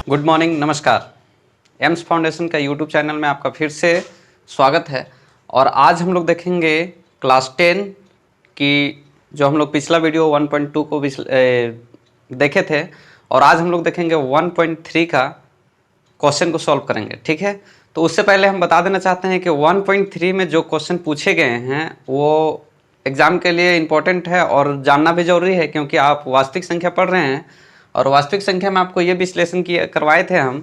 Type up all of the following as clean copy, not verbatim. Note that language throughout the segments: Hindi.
गुड मॉर्निंग, नमस्कार। एम्स फाउंडेशन का यूट्यूब चैनल में आपका फिर से स्वागत है। और आज हम लोग देखेंगे क्लास 10 की, जो हम लोग पिछला वीडियो 1.2 को भी देखे थे, और आज हम लोग देखेंगे 1.3 का क्वेश्चन को सॉल्व करेंगे। ठीक है, तो उससे पहले हम बता देना चाहते हैं कि 1.3 में जो क्वेश्चन पूछे गए हैं वो एग्ज़ाम के लिए इम्पोर्टेंट है और जानना भी ज़रूरी है, क्योंकि आप वास्तविक संख्या पढ़ रहे हैं। और वास्तविक संख्या में आपको ये विश्लेषण करवाए थे हम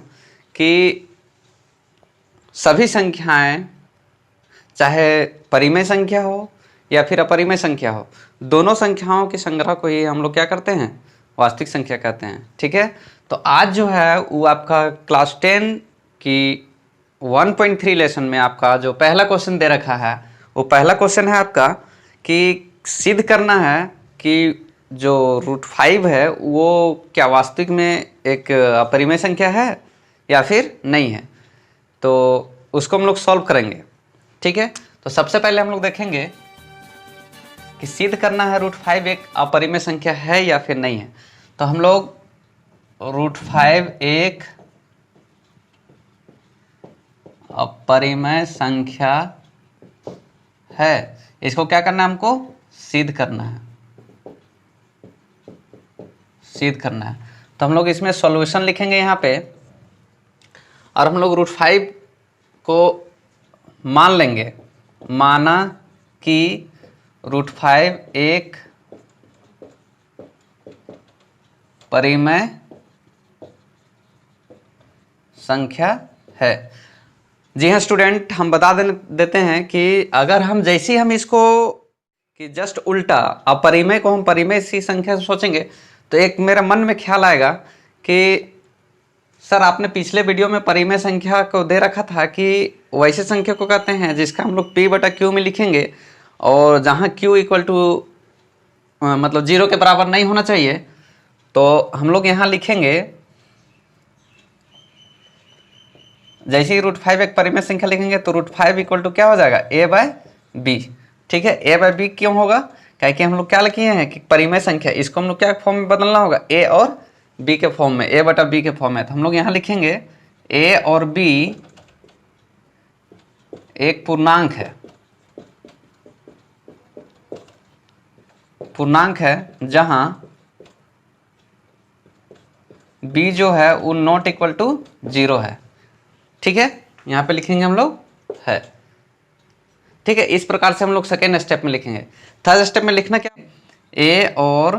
कि सभी संख्याएं, चाहे परिमेय संख्या हो या फिर अपरिमेय संख्या हो, दोनों संख्याओं के संग्रह को ही हम लोग क्या करते हैं, वास्तविक संख्या कहते हैं। ठीक है, तो आज जो है वो आपका क्लास 10 की 1.3 लेसन में आपका जो पहला क्वेश्चन दे रखा है, वो पहला क्वेश्चन है आपका कि सिद्ध करना है कि जो √5 है वो क्या वास्तविक में एक अपरिमेय संख्या है या फिर नहीं है। तो उसको हम लोग सॉल्व करेंगे। ठीक है, तो सबसे पहले हम लोग देखेंगे कि सिद्ध करना है √5 एक अपरिमेय संख्या है या फिर नहीं है। तो हम लोग √5 एक अपरिमेय संख्या है, इसको क्या करना है, हमको सिद्ध करना है, सिद्ध करना है। तो हम लोग इसमें सॉल्यूशन लिखेंगे यहाँ पे, और हम लोग √5 को मान लेंगे, माना कि √5 एक परिमेय संख्या है। जी हाँ स्टूडेंट, हम बता देते हैं कि अगर हम जैसे ही हम इसको कि जस्ट उल्टा अपरिमेय को हम परिमेय सी संख्या से सोचेंगे, तो एक मेरे मन में ख्याल आएगा कि सर आपने पिछले वीडियो में परिमेय संख्या को दे रखा था कि वैसे संख्या को कहते हैं जिसका हम लोग P/Q में लिखेंगे, और जहाँ Q इक्वल टू मतलब 0 के बराबर नहीं होना चाहिए, तो हम लोग यहाँ लिखेंगे, जैसे ही √5 एक परिमेय संख्या लिखेंगे तो √5 इक्वल टू क्या हो जाएगा, A/B। ठीक है, A/B क्यों होगा, क्योंकि हम लोग क्या लिखे हैं कि परिमेय संख्या, इसको हम लोग क्या फॉर्म में बदलना होगा, A और B के फॉर्म में, A/B के फॉर्म में। तो हम लोग यहाँ लिखेंगे A और B एक पूर्णांक है, पूर्णांक है जहां B जो है वो नॉट इक्वल टू 0 है। ठीक है, यहाँ पे लिखेंगे हम लोग है। ठीक है, इस प्रकार से हम लोग सेकेंड स्टेप में लिखेंगे। थर्ड स्टेप में लिखना क्या, A और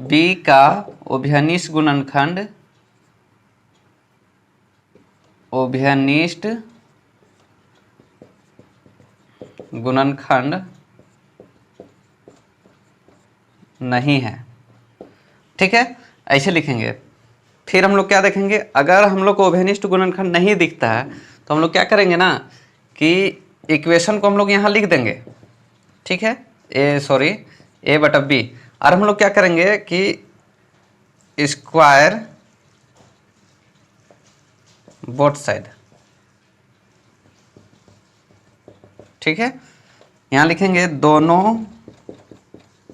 B का उभयनिष्ठ गुणनखंड, उभयनिष्ठ गुणनखंड नहीं है। ठीक है, ऐसे लिखेंगे। फिर हम लोग क्या देखेंगे, अगर हम लोग को उभयनिष्ठ गुणनखंड नहीं दिखता है तो हम लोग क्या करेंगे ना कि इक्वेशन को हम लोग यहाँ लिख देंगे। ठीक है, A/B, और हम लोग क्या करेंगे कि स्क्वायर बोथ साइड। ठीक है, यहाँ लिखेंगे दोनों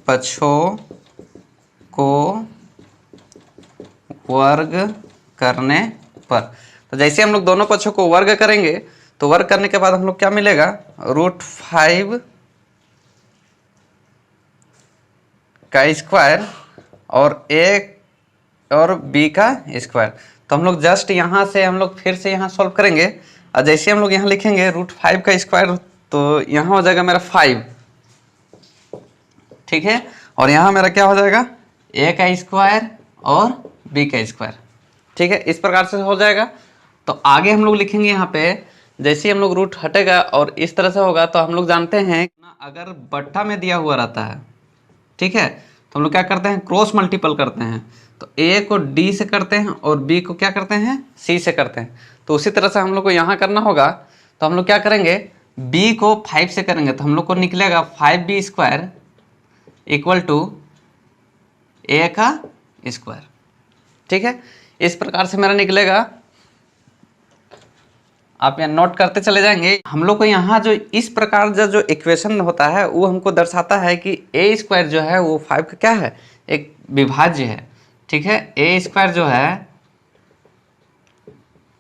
पक्षों को वर्ग करने पर। तो जैसे हम लोग दोनों पक्षों को वर्ग करेंगे तो वर्ग करने के बाद हम लोग क्या मिलेगा, √5 का स्क्वायर और A और B का स्क्वायर। तो हम लोग जस्ट यहाँ से हम लोग फिर से यहाँ सॉल्व करेंगे, और जैसे हम लोग यहाँ लिखेंगे √5 का स्क्वायर, तो यहाँ हो जाएगा मेरा 5। ठीक है, और यहाँ मेरा क्या हो जाएगा, A का स्क्वायर और B का स्क्वायर। ठीक है, इस प्रकार से हो जाएगा। तो आगे हम लोग लिखेंगे यहाँ पे, जैसे हम लोग रूट हटेगा और इस तरह से होगा, तो हम लोग जानते हैं अगर बट्टा में दिया हुआ रहता है, ठीक है, तो हम लोग क्या करते हैं, क्रॉस मल्टीपल करते हैं। तो A को D से करते हैं और B को क्या करते हैं, C से करते हैं। तो उसी तरह से हम लोग को यहाँ करना होगा। तो हम लोग क्या करेंगे, B को 5 से करेंगे, तो हम लोग को निकलेगा 5B² इक्वल टू A का स्क्वायर। ठीक है, इस प्रकार से मेरा निकलेगा। आप यहाँ नोट करते चले जाएंगे। हम लोग को यहाँ जो इस प्रकार जो इक्वेशन होता है वो हमको दर्शाता है कि A² जो है वो 5 का क्या है, एक विभाज्य है। ठीक है, A² जो है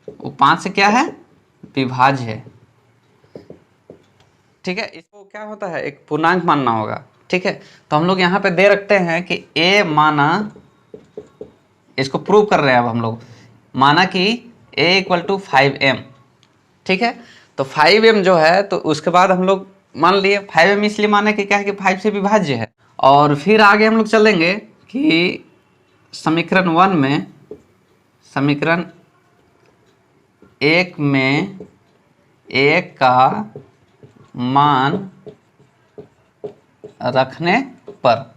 वो 5 से क्या है, विभाज्य है। ठीक है, इसको क्या होता है, एक पूर्णांक मानना होगा। ठीक है, तो हम लोग यहाँ पे दे रखते हैं कि a माना, इसको प्रूव कर रहे हैं अब हम लोग, माना कि a इक्वल टू 5m। ठीक है, तो 5m जो है, तो उसके बाद हम लोग मान लिए 5m इसलिए माने कि क्या है कि 5 से विभाज्य है। और फिर आगे हम लोग चलेंगे कि समीकरण 1 में, समीकरण 1 में a का मान रखने पर,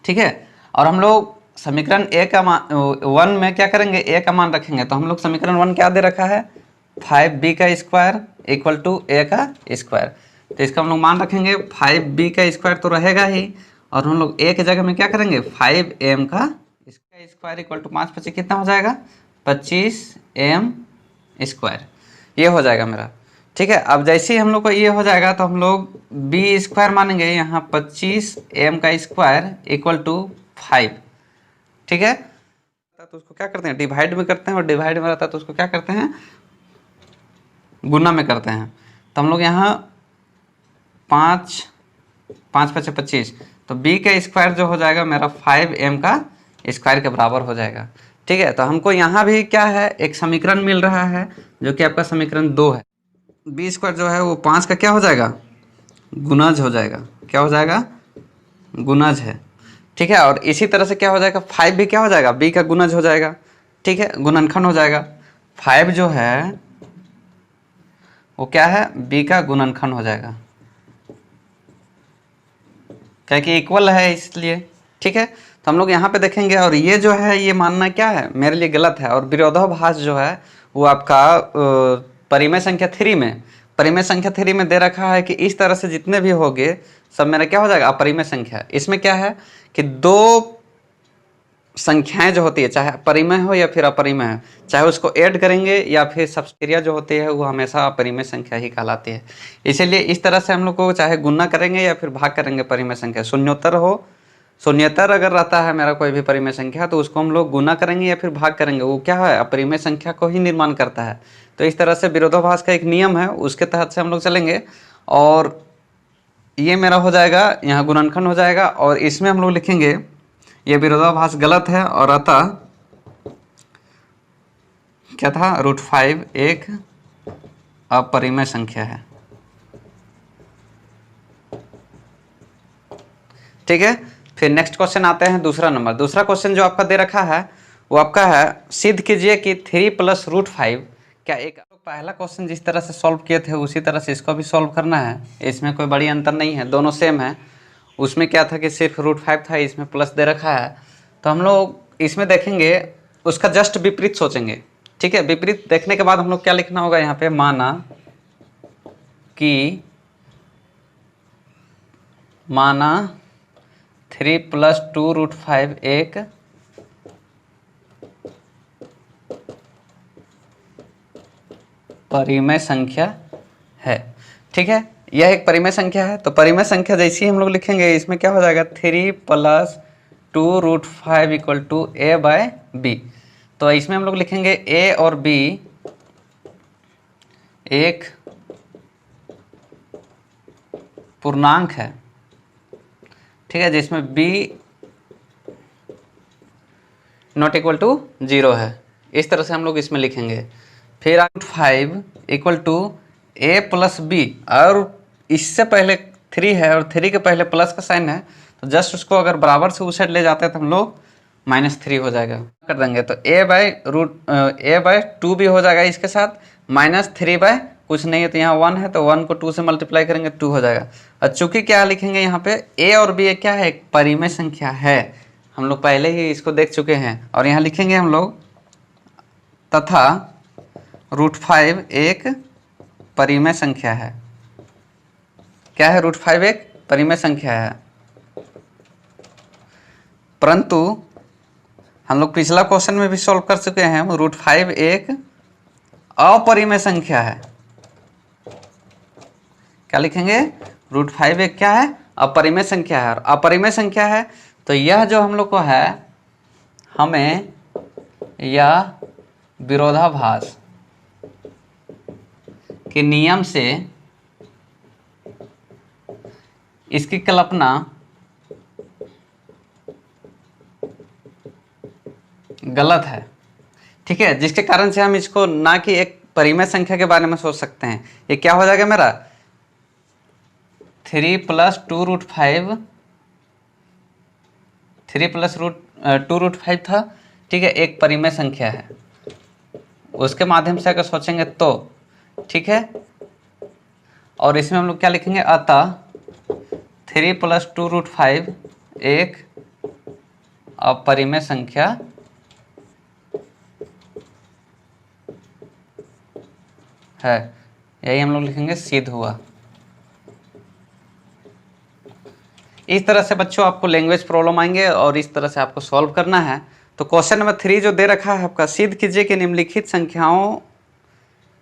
ठीक है, और हम लोग समीकरण a का मान 1 में क्या करेंगे, a का मान रखेंगे। तो हम लोग समीकरण 1 क्या दे रखा है, 5b का स्क्वायर इक्वल टू a का स्क्वायर। तो इसका हम लोग मान रखेंगे, 5b का स्क्वायर तो रहेगा ही, और हम लोग a की जगह में क्या करेंगे, 5m का इसका स्क्वायर इक्वल टू 5 25 कितना हो जाएगा, 25m स्क्वायर। ये हो जाएगा मेरा। ठीक है, अब जैसे ही हम लोग को ये हो जाएगा तो हम लोग b स्क्वायर मानेंगे यहाँ 25m का स्क्वायर इक्वल टू 5। ठीक है, तो उसको क्या करते हैं, डिवाइड में करते हैं, और डिवाइड में रहता है तो उसको क्या करते हैं, गुना में करते हैं। तो हम लोग यहाँ 5 5 5 25, तो b का स्क्वायर जो हो जाएगा मेरा 5m का स्क्वायर के बराबर हो जाएगा। ठीक है, तो हमको यहाँ भी क्या है, एक समीकरण मिल रहा है जो कि आपका समीकरण 2 है। b स्क्वायर जो है वो 5 का क्या हो जाएगा, गुणज हो जाएगा। क्या हो जाएगा, गुणज है। ठीक है, और इसी तरह से क्या हो जाएगा, 5 भी क्या हो जाएगा, b का गुणज हो जाएगा। ठीक है, गुणनखंड हो जाएगा। 5 जो है वो क्या है, b का गुणनखंड हो जाएगा, क्या कि इक्वल है इसलिए। ठीक है, तो हम लोग यहाँ पे देखेंगे, और ये जो है ये मानना क्या है, मेरे लिए गलत है। और विरोधाभास जो है वो आपका परिमेय संख्या 3 में, परिमेय संख्या 3 में दे रखा है कि इस तरह से जितने भी होंगे सब मेरा क्या हो जाएगा, अपरिमेय संख्या। इसमें क्या है कि दो संख्याएं जो होती है, चाहे परिमेय हो या फिर अपरिमेय हो, चाहे उसको ऐड करेंगे या फिर सबस्क्रिया जो होती है वो हमेशा अपरिमेय संख्या ही कहलाती है। इसीलिए इस तरह से हम लोग को चाहे गुणा करेंगे या फिर भाग करेंगे परिमेय संख्या, शून्योत्तर हो, शून्योत्तर अगर रहता है मेरा कोई भी परिमेय संख्या तो उसको हम लोग गुना करेंगे या फिर भाग करेंगे, वो क्या है, अपरिमेय संख्या को ही निर्माण करता है। तो इस तरह से विरोधाभास का एक नियम है, उसके तहत से हम लोग चलेंगे। और ये मेरा हो जाएगा, यहाँ गुणनखंड हो जाएगा, और इसमें हम लोग लिखेंगे ये विरोधाभास गलत है, और अतः क्या था, √5 एक अपरिमेय संख्या है। ठीक है, फिर नेक्स्ट क्वेश्चन आते हैं, दूसरा नंबर। दूसरा क्वेश्चन जो आपका दे रखा है वो आपका है, सिद्ध कीजिए कि 3 + √5, क्या एक पहला क्वेश्चन जिस तरह से सॉल्व किए थे उसी तरह से इसको भी सॉल्व करना है। इसमें कोई बड़ी अंतर नहीं है, दोनों सेम है। उसमें क्या था कि सिर्फ √5 था, इसमें प्लस दे रखा है। तो हम लोग इसमें देखेंगे, उसका जस्ट विपरीत सोचेंगे। ठीक है, विपरीत देखने के बाद हम लोग क्या लिखना होगा यहाँ पे, माना कि 3 + 2√5 एक परिमेय संख्या है। ठीक है, यह एक परिमेय संख्या है। तो परिमेय संख्या जैसे ही हम लोग लिखेंगे, इसमें क्या हो जाएगा, 3 + 2√5 इक्वल टू a/b। तो इसमें हम लोग लिखेंगे a और b एक पूर्णांक है। ठीक है, जिसमें b नॉट इक्वल टू 0 है। इस तरह से हम लोग इसमें लिखेंगे। फिर √5 इक्वल टू a + b, और इससे पहले 3 है और 3 के पहले प्लस का साइन है, तो जस्ट उसको अगर बराबर से उस साइड ले जाते हैं तो हम लोग -3 हो जाएगा, कर देंगे। तो a/2 भी हो जाएगा इसके साथ, -3 कुछ नहीं है तो यहाँ 1 है, तो 1 को 2 से मल्टीप्लाई करेंगे 2 हो जाएगा। और चूंकि क्या लिखेंगे यहाँ पे, a और b क्या है, एक परिमेय संख्या है, हम लोग पहले ही इसको देख चुके हैं। और यहाँ लिखेंगे हम लोग, तथा √5 एक परिमेय संख्या है। क्या है, √5 एक परिमेय संख्या है। परंतु हम लोग पिछला क्वेश्चन में भी सॉल्व कर चुके हैं, √5 एक अपरिमेय संख्या है। क्या लिखेंगे, √5 एक क्या है, अपरिमेय संख्या है। और अपरिमेय संख्या है तो यह जो हम लोग को है, हमें यह विरोधाभास कि नियम से इसकी कल्पना गलत है। ठीक है, जिसके कारण से हम इसको ना कि एक परिमेय संख्या के बारे में सोच सकते हैं। ये क्या हो जाएगा मेरा 3 + 2√5, 3 + 2√5 था। ठीक है, एक परिमेय संख्या है, उसके माध्यम से अगर सोचेंगे तो ठीक है। और इसमें हम लोग क्या लिखेंगे, अतः 3 + 2√5 एक अपरिमेय संख्या है। यही हम लोग लिखेंगे, सिद्ध हुआ। इस तरह से बच्चों आपको लैंग्वेज प्रॉब्लम आएंगे और इस तरह से आपको सॉल्व करना है। तो क्वेश्चन नंबर 3 जो दे रखा है आपका, सिद्ध कीजिए कि निम्नलिखित संख्याओं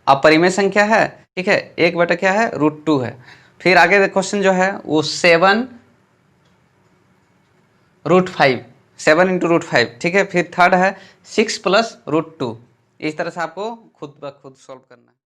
अपरिमेय संख्या है। ठीक है, 1 क्या है √2 है। फिर आगे क्वेश्चन जो है वो 7√5, 7 × √5। ठीक है, फिर थर्ड है 6 + √2। इस तरह से आपको खुद ब खुद सॉल्व करना है।